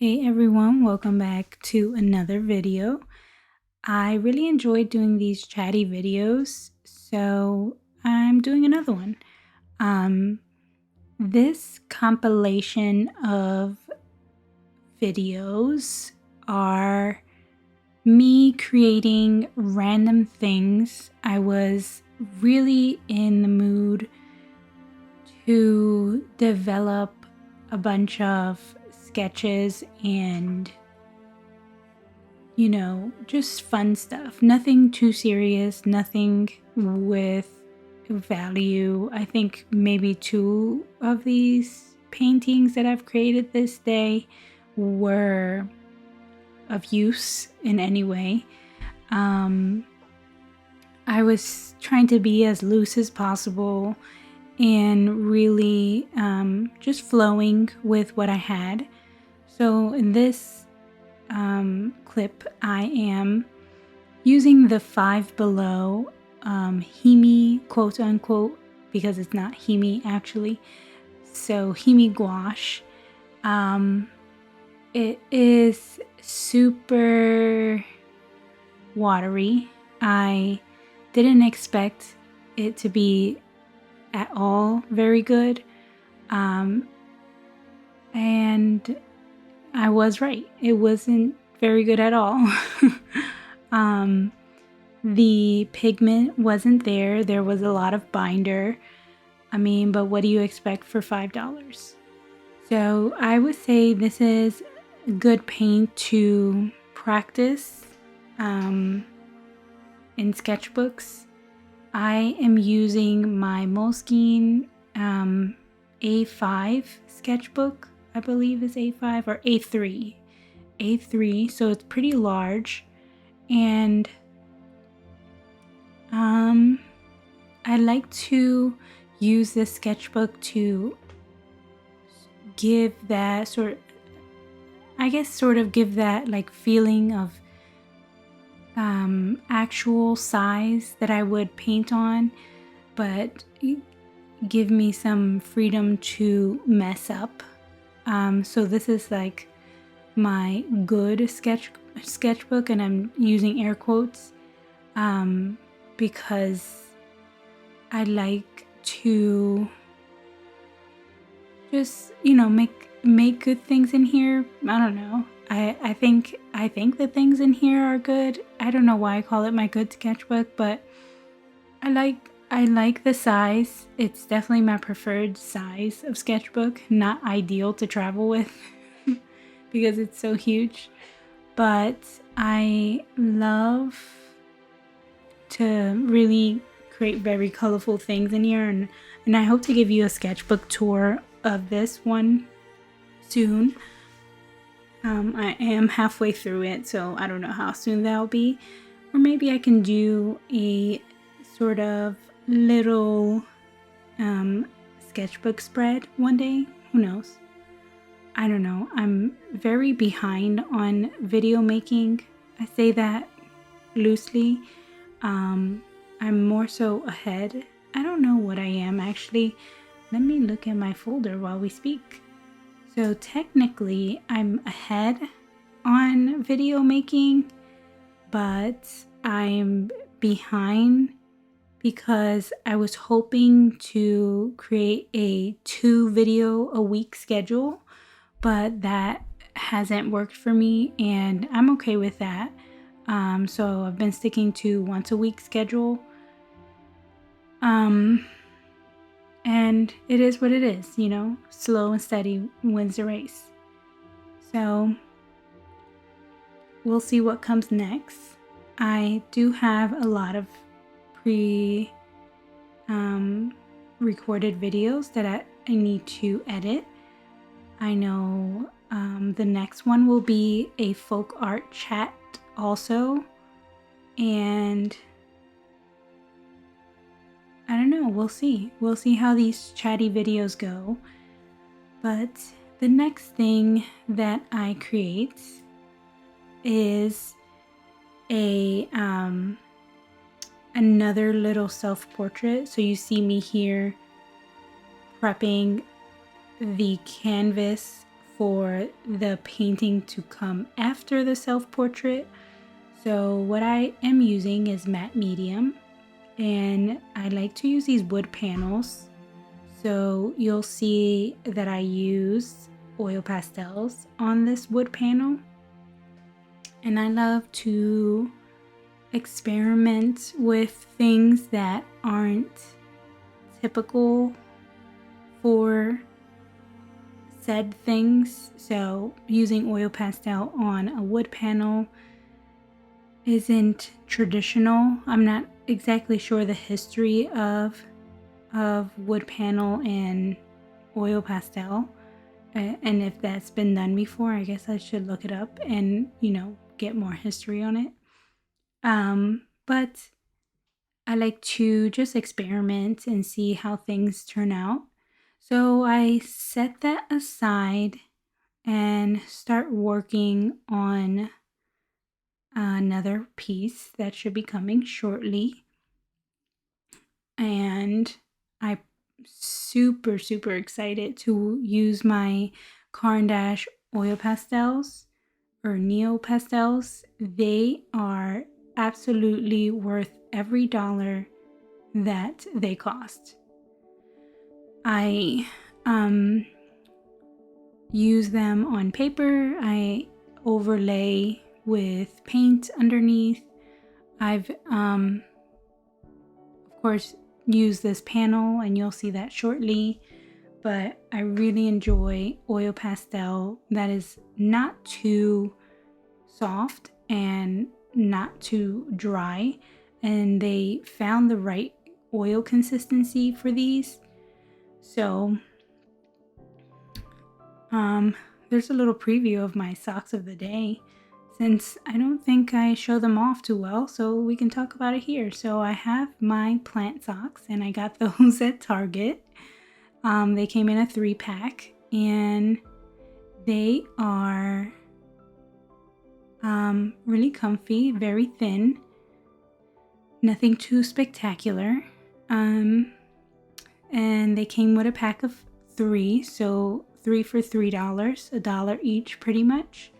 Hey everyone, welcome back to another video. I really enjoyed doing these chatty videos, so I'm doing another one. This compilation of videos are me creating random things. I was really in the mood to develop a bunch of sketches and just fun stuff. Nothing too serious, nothing with value. I think maybe two of these paintings that I've created this day were of use in any way. I was trying to be as loose as possible and really just flowing with what I had. So in this clip, I am using the Five Below Himi, quote unquote, because it's not Himi actually. So Himi gouache. It is super watery. I didn't expect it to be at all very good. And I was right. It wasn't very good at all. The pigment wasn't there. There was a lot of binder. But what do you expect for $5? So I would say this is good paint to practice in sketchbooks. I am using my Moleskine A5 sketchbook. I believe is A5 or A3. A3, so it's pretty large. And I like to use this sketchbook to give that sort of give that like feeling of actual size that I would paint on, but give me some freedom to mess up. So this is like my good sketchbook, and I'm using air quotes because I like to just make good things in here. I don't know. I think the things in here are good. I don't know why I call it my good sketchbook, but I like the size. It's definitely my preferred size of sketchbook. Not ideal to travel with because it's so huge, but I love to really create very colorful things in here, and I hope to give you a sketchbook tour of this one soon. I am halfway through it, so I don't know how soon that'll be, or maybe I can do a sort of little sketchbook spread one day. Who knows? I don't know. I'm very behind on video making. I say that loosely. I'm more so ahead. I don't know what I am actually. Let me look at my folder while we speak. So technically I'm ahead on video making, but I'm behind because I was hoping to create a 2 video a week schedule, but that hasn't worked for me, and I'm okay with that. So I've been sticking to once a week schedule. And it is what it is, slow and steady wins the race. So we'll see what comes next. I do have a lot of recorded videos that I need to edit. I know the next one will be a folk art chat also, and I don't know, we'll see how these chatty videos go. But the next thing that I create is a another little self-portrait. So you see me here prepping the canvas for the painting to come after the self-portrait. So what I am using is matte medium, and I like to use these wood panels. So you'll see that I use oil pastels on this wood panel, and I love to experiment with things that aren't typical for said things. So using oil pastel on a wood panel isn't traditional. I'm not exactly sure the history of wood panel and oil pastel, and if that's been done before. I guess I should look it up and get more history on it. But I like to just experiment and see how things turn out. So I set that aside and start working on another piece that should be coming shortly. And I'm super excited to use my Caran d'Ache oil pastels or neo pastels. They are absolutely worth every dollar that they cost. I use them on paper. I overlay with paint underneath. I've of course used this panel, and you'll see that shortly, but I really enjoy oil pastel that is not too soft and not too dry, and they found the right oil consistency for these. So there's a little preview of my socks of the day, since I don't think I show them off too well, so we can talk about it here. So I have my plant socks, and I got those at Target. They came in a 3-pack, and they are really comfy, very thin, nothing too spectacular. And they came with a pack of 3, so 3 for $3, $1 each pretty much.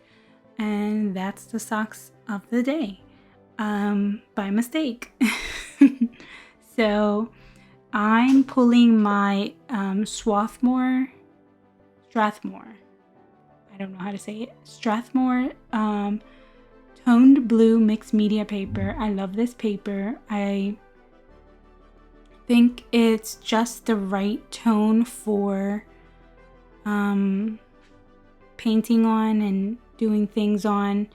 And that's the socks of the day, by mistake. So I'm pulling my Strathmore, I don't know how to say it, Strathmore toned blue mixed media paper. I love this paper. I think it's just the right tone for painting on and doing things on.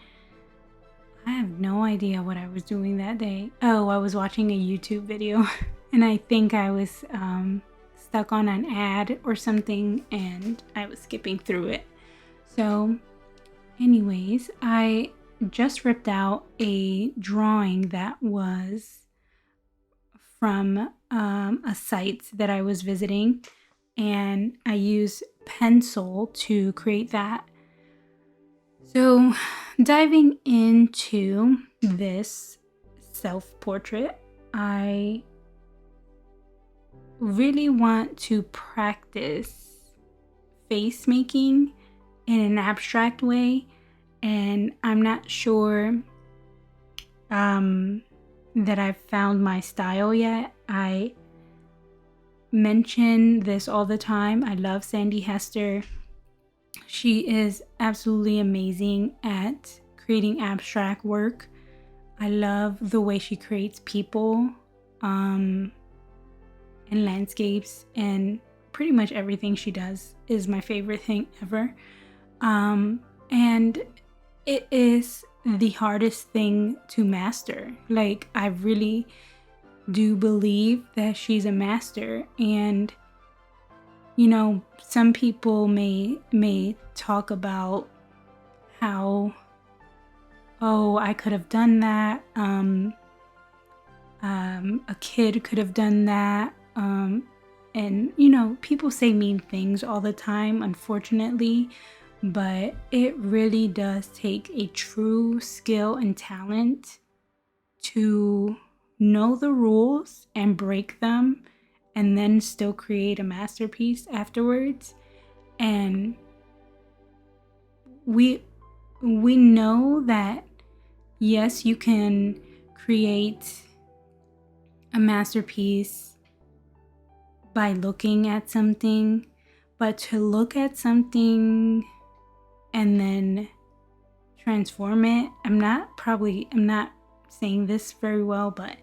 I have no idea what I was doing that day. Oh, I was watching a YouTube video and I think I was stuck on an ad or something, and I was skipping through it. So anyways, I just ripped out a drawing that was from a site that I was visiting, and I used pencil to create that. So diving into this self-portrait, I really want to practice face making in an abstract way, and I'm not sure that I've found my style yet. I mention this all the time. I love Sandy Hester. She is absolutely amazing at creating abstract work. I love the way she creates people and landscapes, and pretty much everything she does is my favorite thing ever. And it is the hardest thing to master. Like, I really do believe that she's a master. And some people may talk about how, oh, I could have done that, a kid could have done that, and people say mean things all the time, unfortunately, but it really does take a true skill and talent to know the rules and break them, and then still create a masterpiece afterwards. And we know that yes, you can create a masterpiece by looking at something, but to look at something and then transform it, I'm not saying this very well, but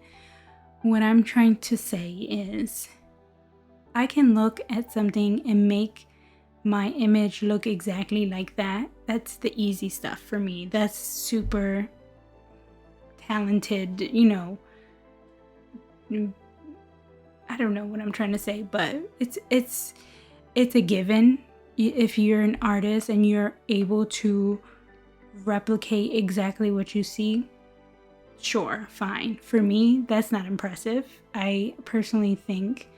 what I'm trying to say is I can look at something and make my image look exactly like that. That's the easy stuff for me. That's super talented, I don't know what I'm trying to say, but it's a given. If you're an artist and you're able to replicate exactly what you see, sure, fine. For me, that's not impressive. I personally think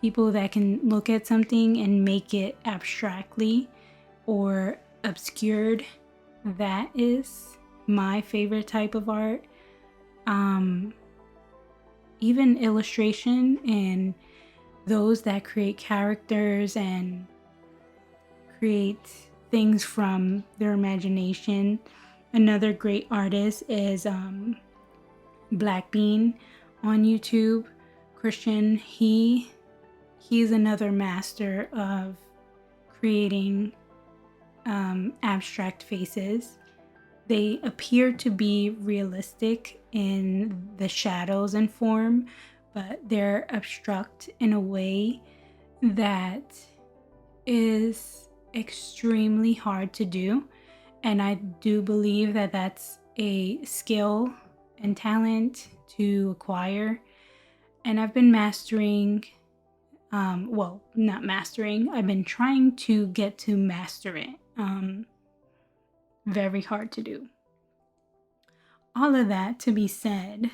people that can look at something and make it abstractly or obscured, that is my favorite type of art. Even illustration and those that create characters and create things from their imagination. Another great artist is Black Bean on YouTube, Christian. He's another master of creating abstract faces. They appear to be realistic in the shadows and form, but they're abstract in a way that is extremely hard to do. And I do believe that that's a skill and talent to acquire. And I've been mastering, not mastering, I've been trying to get to master it. Very hard to do. All of that to be said,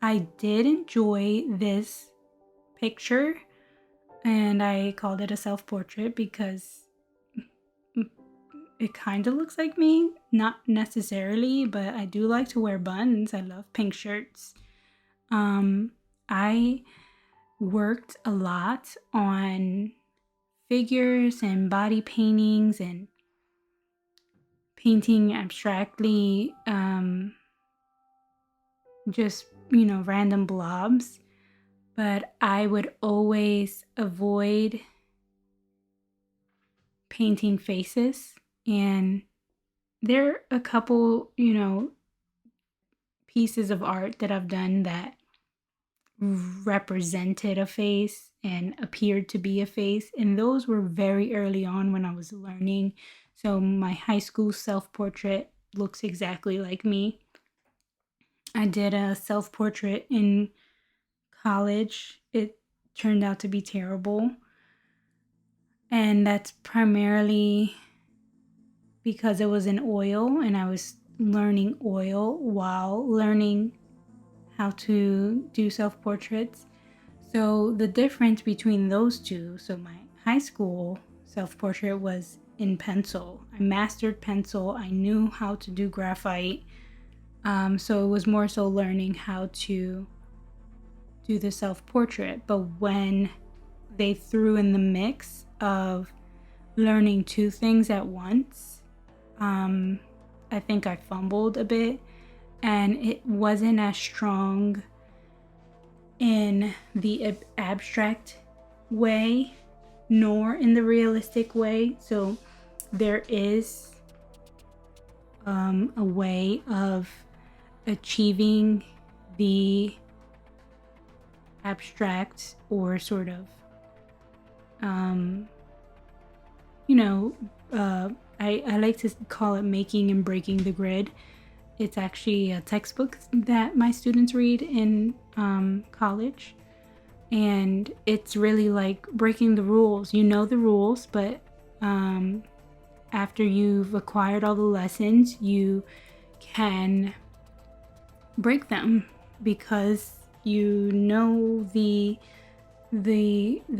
I did enjoy this picture, and I called it a self-portrait because it kind of looks like me. Not necessarily, but I do like to wear buns. I love pink shirts. I worked a lot on figures and body paintings and painting abstractly, just, random blobs. But I would always avoid painting faces. And there are a couple, pieces of art that I've done that represented a face and appeared to be a face. And those were very early on when I was learning. So my high school self-portrait looks exactly like me. I did a self-portrait in college. It turned out to be terrible. And that's primarily because it was in oil and I was learning oil while learning how to do self-portraits. So the difference between those two, so my high school self-portrait was in pencil. I mastered pencil. I knew how to do graphite. So it was more so learning how to do the self-portrait. But when they threw in the mix of learning two things at once, I think I fumbled a bit, and it wasn't as strong in the abstract way nor in the realistic way. So there is a way of achieving the abstract or sort of I like to call it making and breaking the grid. It's actually a textbook that my students read in college. And it's really like breaking the rules. You know the rules, but after you've acquired all the lessons, you can break them because you know the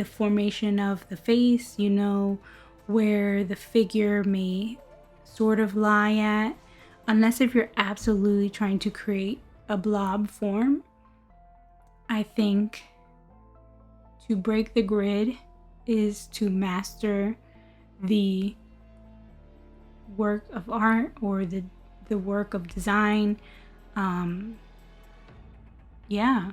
formation of the face, you know where the figure may sort of lie at, unless if you're absolutely trying to create a blob form. I think to break the grid is to master the work of art or the work of design. Yeah.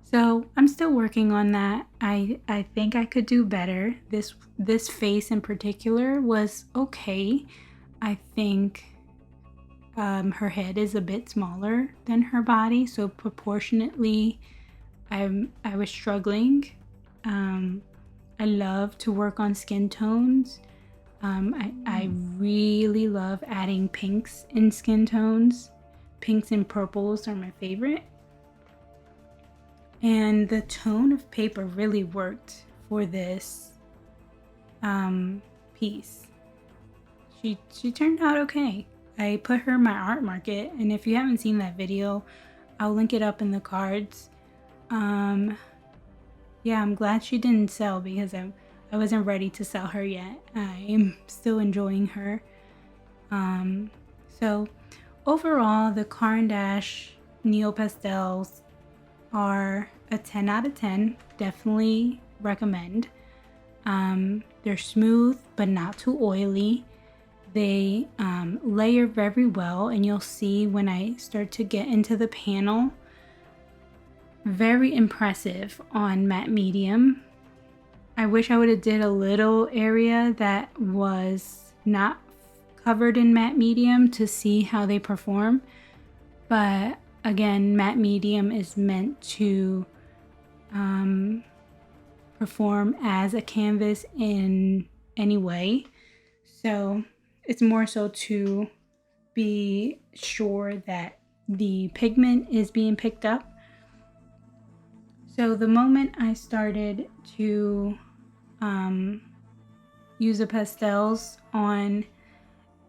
So I'm still working on that. I think I could do better. This face in particular was okay. I think her head is a bit smaller than her body, so proportionately, I was struggling. I love to work on skin tones. I really love adding pinks in skin tones. Pinks and purples are my favorite. And the tone of paper really worked for this piece. She turned out okay. I put her in my art market, and if you haven't seen that video, I'll link it up in the cards. Yeah, I'm glad she didn't sell because I wasn't ready to sell her yet. I'm still enjoying her. So overall, the Caran d'Ache Neo Pastels are a 10 out of 10. Definitely recommend. They're smooth but not too oily. They layer very well, and you'll see when I start to get into the panel. Very impressive on matte medium. I wish I would have did a little area that was not covered in matte medium to see how they perform. But again, matte medium is meant to perform as a canvas in any way. So it's more so to be sure that the pigment is being picked up. So the moment I started to use the pastels on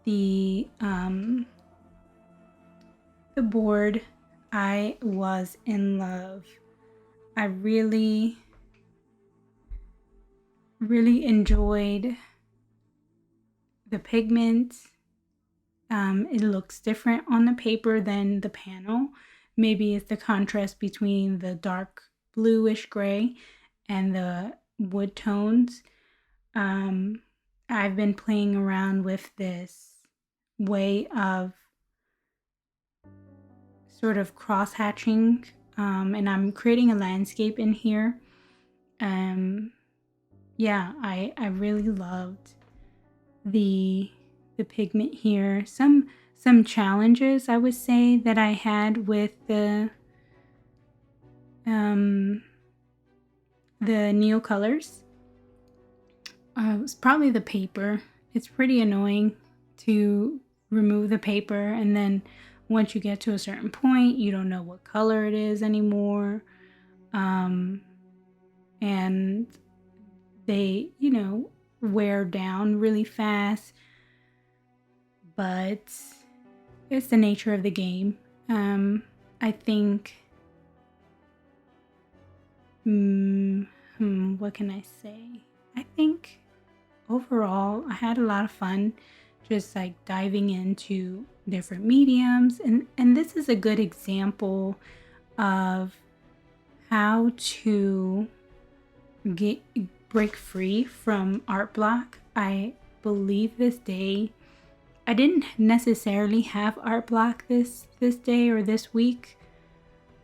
the board, I was in love. I really enjoyed the pigment. It looks different on the paper than the panel. Maybe it's the contrast between the dark bluish gray and the wood tones. I've been playing around with this way of sort of cross hatching, and I'm creating a landscape in here. Yeah, I really loved the pigment here. Some challenges I would say that I had with the Neo colors was probably the paper. It's pretty annoying to remove the paper, and then once you get to a certain point, you don't know what color it is anymore. And they, wear down really fast. But it's the nature of the game. I think, what can I say? I think overall, I had a lot of fun just like diving into different mediums. And this is a good example of how to break free from art block. I believe this day, I didn't necessarily have art block this day or this week.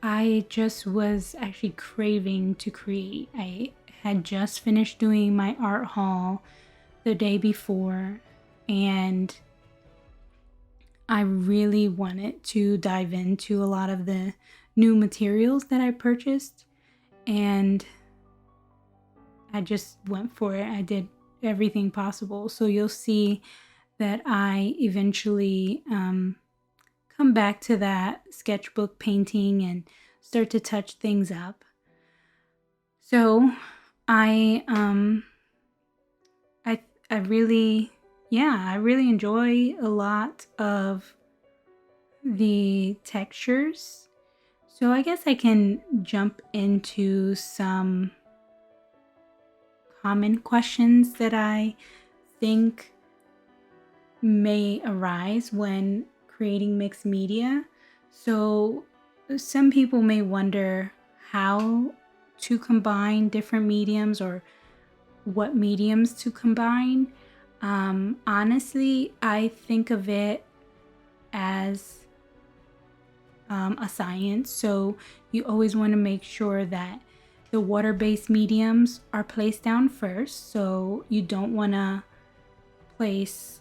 I just was actually craving to create. I had just finished doing my art haul the day before, and I really wanted to dive into a lot of the new materials that I purchased, and I just went for it. I did everything possible. So you'll see that I eventually come back to that sketchbook painting and start to touch things up. So I really enjoy a lot of the textures. So I guess I can jump into some common questions that I think may arise when creating mixed media. So some people may wonder how to combine different mediums or what mediums to combine. Honestly, I think of it as a science. So you always want to make sure that the water-based mediums are placed down first. So you don't want to place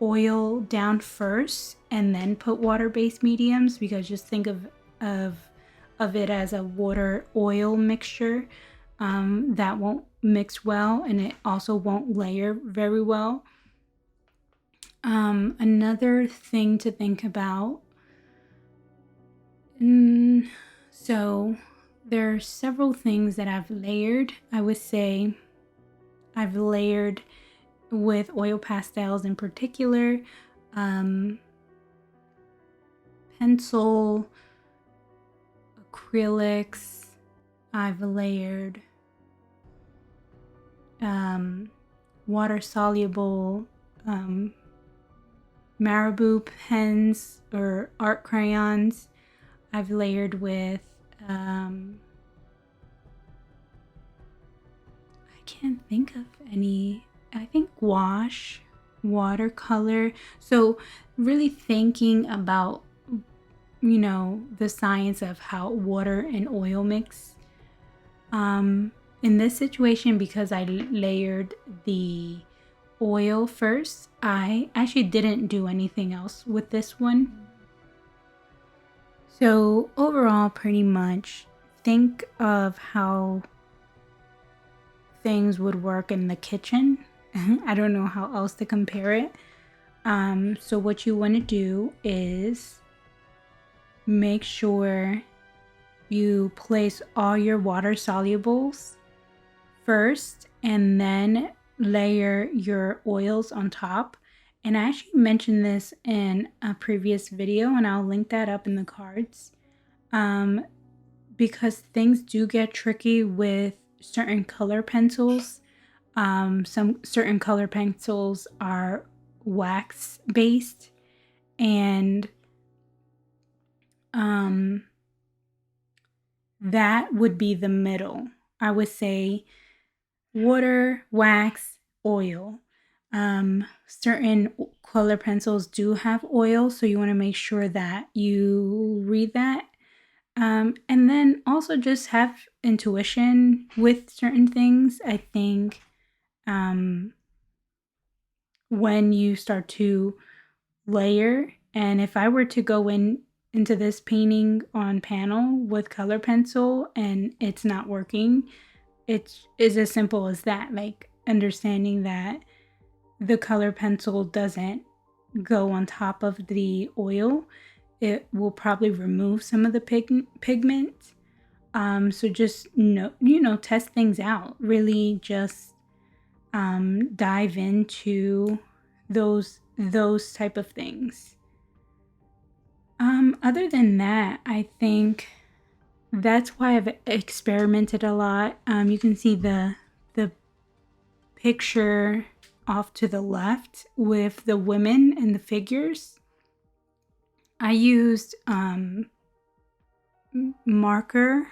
oil down first and then put water-based mediums, because just think of it as a water oil mixture. That won't mix well, and it also won't layer very well. Another thing to think about. So there are several things that I've layered. I would say I've layered with oil pastels in particular, pencil, acrylics. I've layered water soluble marabou pens or art crayons. I've layered with I can't think of any. I think gouache, watercolor. So really thinking about, the science of how water and oil mix. In this situation, because I layered the oil first, I actually didn't do anything else with this one. So overall, pretty much think of how things would work in the kitchen. I don't know how else to compare it. So what you want to do is make sure you place all your water solubles first and then layer your oils on top. And I actually mentioned this in a previous video, and I'll link that up in the cards. Because things do get tricky with certain color pencils. Some certain color pencils are wax based, and that would be the middle. I would say water, wax, oil. Certain color pencils do have oil, so you want to make sure that you read that. And then also just have intuition with certain things. I think when you start to layer, and if I were to go into this painting on panel with color pencil and it's not working, it is as simple as that. Like understanding that the color pencil doesn't go on top of the oil, it will probably remove some of the pigment. So just test things out. Really just dive into those type of things. Other than that, I think that's why I've experimented a lot. You can see the picture off to the left with the women and the figures. I used marker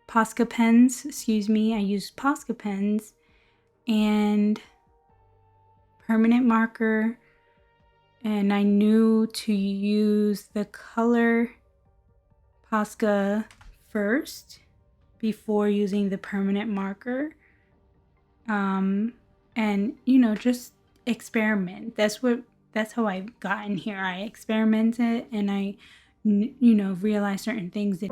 Posca pens, I used Posca pens and permanent marker, and I knew to use the color Posca first before using the permanent marker. And just experiment. That's how I got in here. I experimented and I realized certain things that